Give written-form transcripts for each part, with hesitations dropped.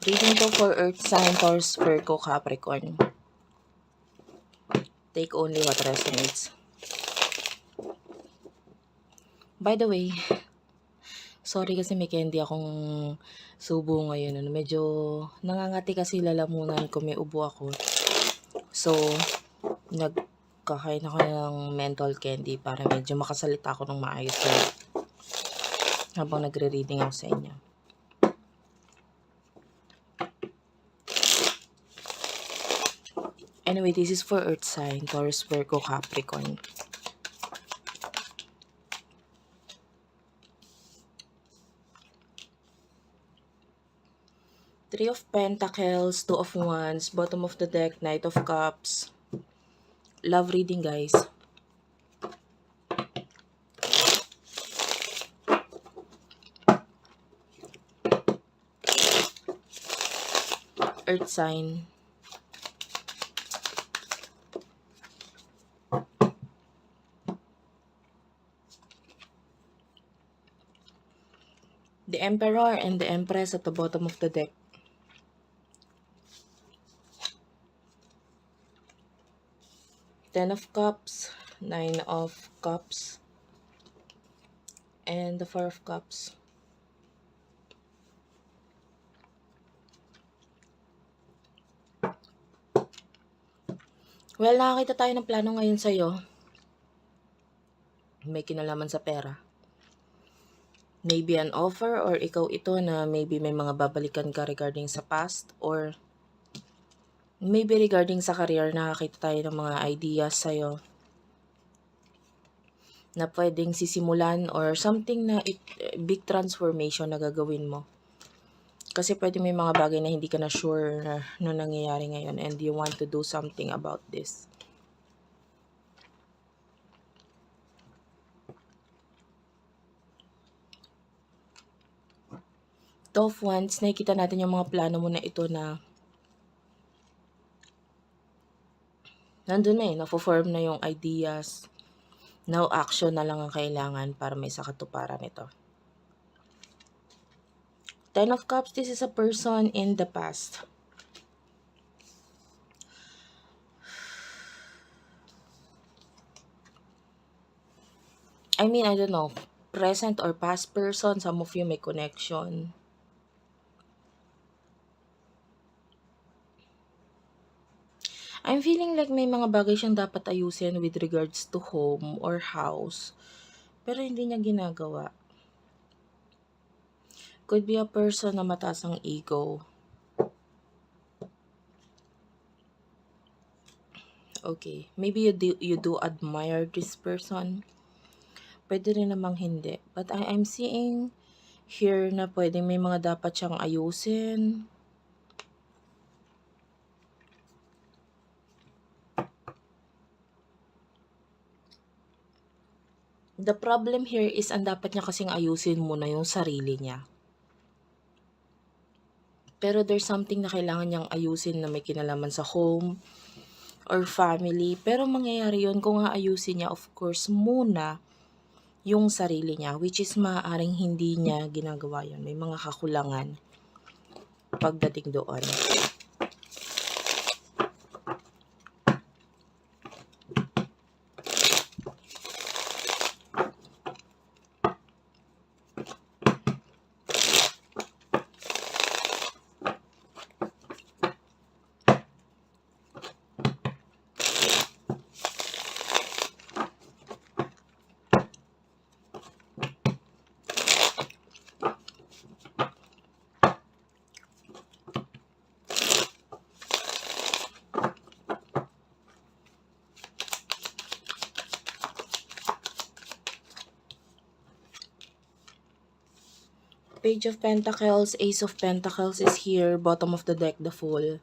Reading to for Earth sign, Taurus, Virgo, Capricorn. Take only what resonates. By the way, sorry kasi may candy akong subo ngayon. Medyo nangangati kasi lalamunan ko, may ubo ako. So, nagkakain ako ng menthol candy para medyo makasalita ako ng maayos habang nagre-reading ako sa inyo. Anyway, this is for Earth sign, Taurus, Virgo, Capricorn. Three of Pentacles, Two of Wands, bottom of the deck, Knight of Cups. Love reading, guys. Earth sign. The Emperor and the Empress at the bottom of the deck. Ten of Cups, Nine of Cups, and the Four of Cups. Well, nakakita tayo ng plano ngayon sa'yo. May kinalaman sa pera. Maybe an offer or ikaw ito na maybe may mga babalikan ka regarding sa past or maybe regarding sa career, nakakita tayo ng mga ideas sa'yo na pwedeng sisimulan or something na big transformation na gagawin mo. Kasi pwede may mga bagay na hindi ka na sure na nangyayari ngayon and you want to do something about this. Two of Wands, nakikita natin yung mga plano mo na ito na nandun na na-form na yung ideas. Now, action na lang ang kailangan para may sakatuparan ito. Ten of Cups, this is a person in the past. I mean, I don't know, present or past person, some of you may connection. I'm feeling like may mga bagay siyang dapat ayusin with regards to home or house, pero hindi niya ginagawa. Could be a person na mataas ang ego. Okay, maybe you do admire this person. Pwede rin namang hindi. But I'm seeing here na pwede may mga dapat siyang ayusin. The problem here is ang dapat niya kasing ayusin muna yung sarili niya. Pero there's something na kailangan niyang ayusin na may kinalaman sa home or family. Pero mangyayari yun kung aayusin niya, of course, muna yung sarili niya. Which is maaaring hindi niya ginagawa yun. May mga kakulangan pagdating doon. Page of Pentacles, Ace of Pentacles is here, bottom of the deck, the Fool.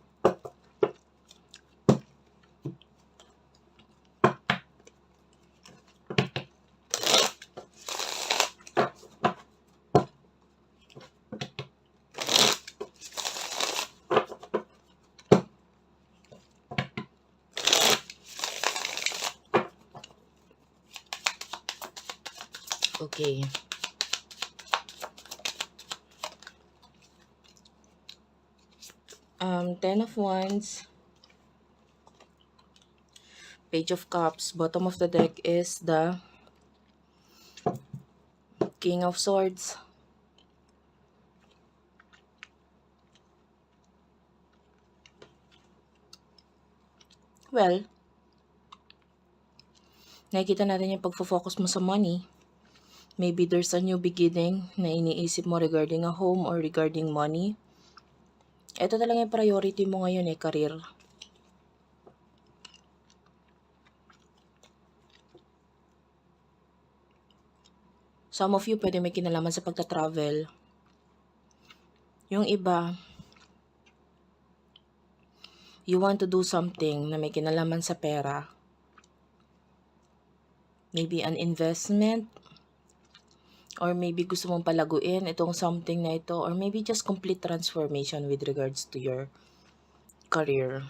Okay. Ten of Wands, Page of Cups. Bottom of the deck is the King of Swords. Well, nakikita natin yung pagfo-focus mo sa money. Maybe there's a new beginning na iniisip mo regarding a home or regarding money. Ito talaga yung priority mo ngayon career. Some of you pwede may kinalaman sa pagta-travel. Yung iba, you want to do something na may kinalaman sa pera. Maybe an investment, or maybe gusto mong palaguin itong something na ito, or maybe just complete transformation with regards to your career.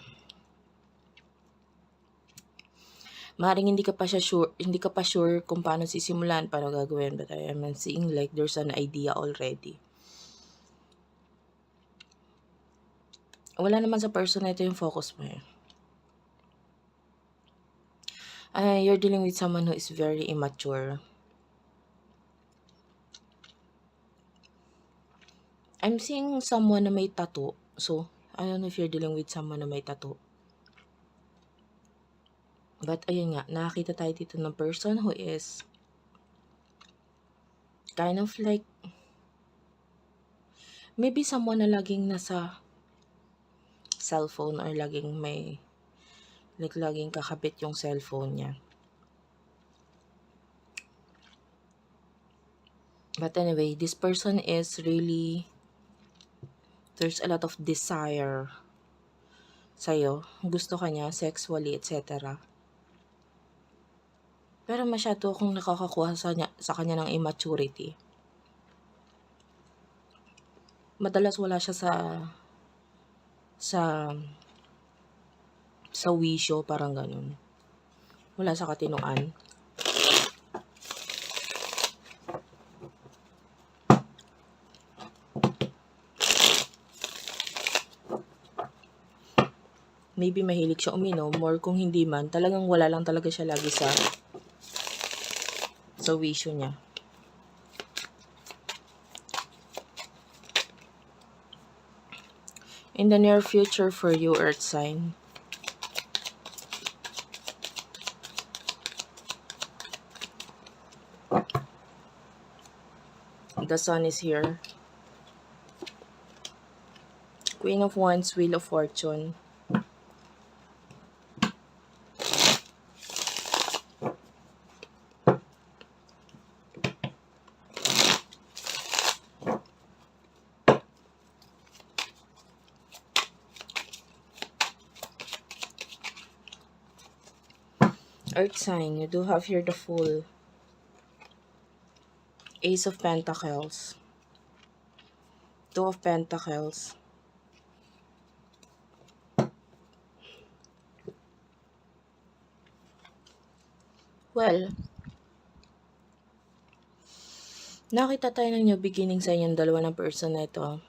Maaaring hindi ka pa sure kung paano sisimulan, paano gagawin, but I am seeing like there's an idea already. Wala naman sa person na ito yung focus mo You're dealing with someone who is very immature. I'm seeing someone na may tattoo. So, I don't know if you're dealing with someone na may tattoo. But ayun nga, nakakita tayo dito ng person who is kind of like, maybe someone na laging nasa cellphone or laging kakabit yung cellphone niya. But anyway, this person is really, there's a lot of desire sa'yo. Gusto ka niya, sexually, etc. Pero masyado akong nakakakuha sa kanya ng immaturity. Madalas wala siya sa wisyo, parang ganun. Wala sa katinuan. Maybe mahilig siya uminom, or kung hindi man, talagang wala lang talaga siya lagi sa wisyo niya. In the near future for you, Earth sign, the Sun is here. Queen of Wands, Wheel of Fortune. Earth sign, you do have here the Fool. Ace of Pentacles. Two of Pentacles. Well, nakita tayo ng new beginning sa inyong dalawa ng person na ito.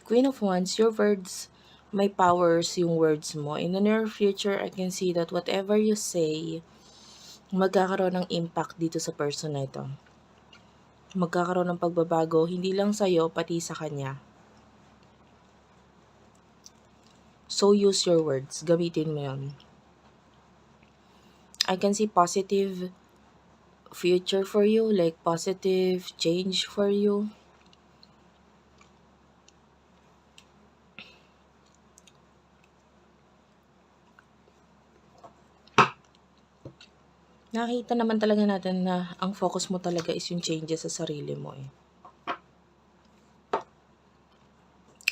Queen of Wands, your words, may powers yung words mo. In the near future, I can see that whatever you say, magkakaroon ng impact dito sa person na ito. Magkakaroon ng pagbabago, hindi lang sa'yo, pati sa kanya. So use your words. Gamitin mo yun. I can see positive future for you, like positive change for you. Nakita naman talaga natin na ang focus mo talaga is yung changes sa sarili mo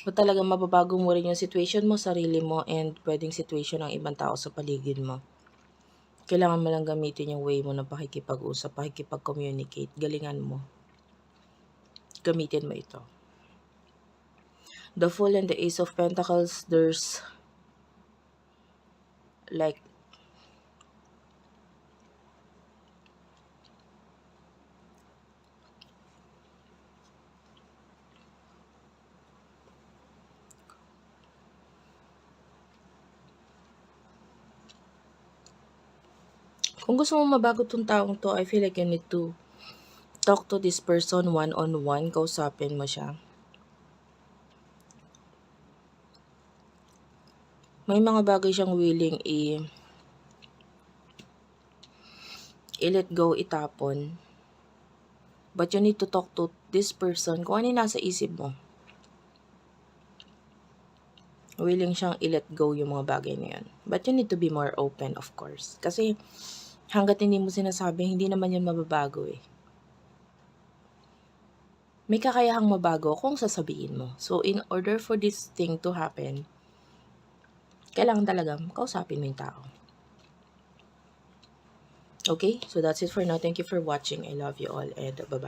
O talagang mababago mo rin yung situation mo, sarili mo, and pwedeng situation ng ibang tao sa paligid mo. Kailangan mo lang gamitin yung way mo ng pakikipag-usap, pakikipag-communicate. Galingan mo. Gamitin mo ito. The Fool and the Ace of Pentacles, there's like Kung gusto mo mabago 'tong taong 'to, I feel like you need to talk to this person one-on-one, kausapin mo siya. May mga bagay siyang willing i-let go, itapon. But you need to talk to this person kung ano yung nasa isip mo. Willing siyang i-let go yung mga bagay na yun. But you need to be more open, of course. Kasi hanggat hindi mo sinasabi, hindi naman yun mababago eh. May kakayahang mabago kung sasabihin mo. So, in order for this thing to happen, kailangan talagang kausapin mo yung tao. Okay? So, that's it for now. Thank you for watching. I love you all and bye-bye.